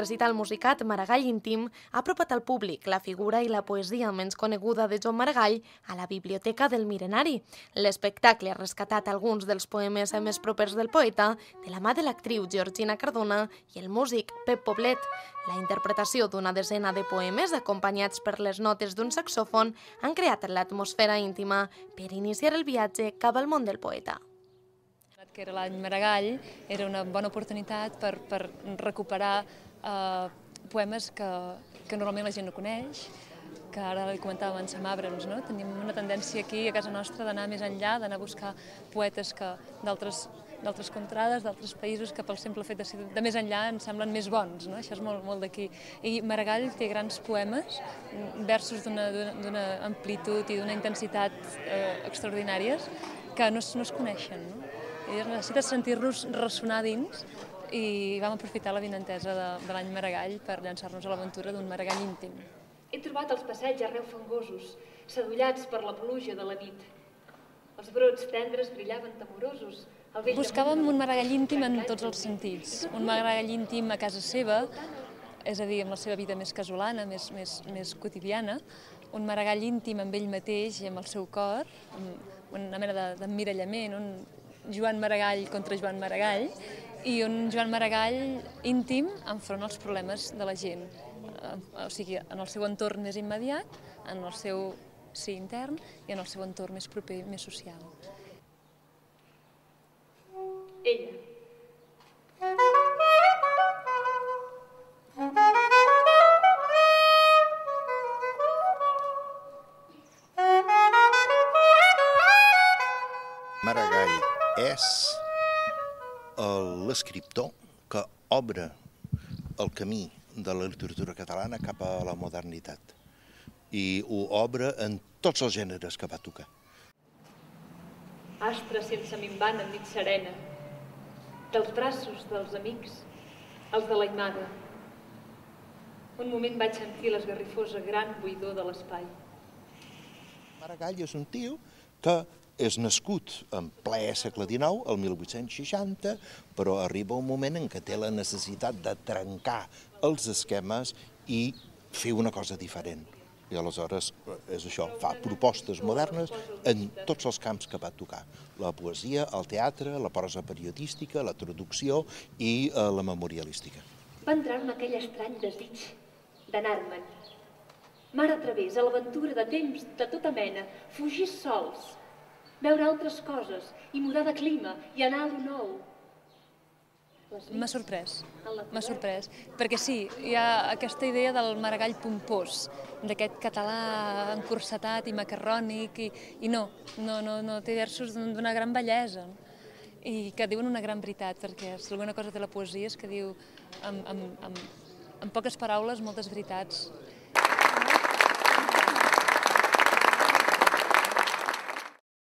recital musicat Maragall íntim ha apropat al públic la figura i la poesia menys coneguda de Joan Maragall a la Biblioteca del Mil·lenari. L'espectacle ha rescatat alguns dels poemes més propers del poeta de la mà de l'actriu Georgina Cardona i el músic Pep Poblet. La interpretació d'una desena de poemes acompanyats per les notes d'un saxòfon han creat l'atmosfera íntima per iniciar el viatge cap al món del poeta. Que era l'any Maragall, era una bona oportunitat per recuperar poemes que normalment la gent no coneix, que ara li comentàvem en Sam Abrams, no? Tenim una tendència aquí a casa nostra d'anar més enllà, d'anar a buscar poetes d'altres contrades, d'altres països, que pel simple fet de ser de més enllà ens semblen més bons, no? Això és molt d'aquí. I Maragall té grans poemes, versos d'una amplitud i d'una intensitat extraordinàries que no es coneixen, no? I necessites sentir-los ressonar dins i vam aprofitar la vinentesa de l'any Maragall per llançar-nos a l'aventura d'un Maragall íntim. He trobat els passeigs arreu fangosos, sadollats per la pluja de la nit. Els brots tendres brillaven temorosos. Buscàvem un Maragall íntim en tots els sentits. Un Maragall íntim a casa seva, és a dir, amb la seva vida més casolana, més quotidiana. Un Maragall íntim amb ell mateix i amb el seu cor, una mena d'emmirallament, un Joan Maragall contra Joan Maragall, i un Joan Maragall íntim enfront als problemes de la gent, o sigui, en el seu entorn més immediat, en el seu sí intern i en el seu entorn més proper, més social. Ella. Maragall és l'escriptor que obre el camí de la literatura catalana cap a la modernitat i ho obre en tots els gèneres que va tocar. Astre sense minvant en nit serena, dels braços dels amics, els de l'aimada. Un moment vaig sentir l'esgarrifosa gran buidor de l'espai. Maragall és un tio que és nascut en ple segle XIX, el 1860, però arriba un moment en què té la necessitat de trencar els esquemes i fer una cosa diferent. I aleshores és això, fa propostes modernes en tots els camps que va tocar. La poesia, el teatre, la prosa periodística, la traducció i la memorialística. Va entrar en aquell estrany desig d'anar-me'n. Mar a través, a l'aventura de temps de tota mena, fugir sols, veure altres coses i mudar de clima i anar a lo nou. M'ha sorprès, perquè sí, hi ha aquesta idea del Maragall pompós, d'aquest català encursetat i macarrònic, i no, té versos d'una gran bellesa i que diuen una gran veritat, perquè si alguna cosa té la poesia és que diu amb poques paraules moltes veritats.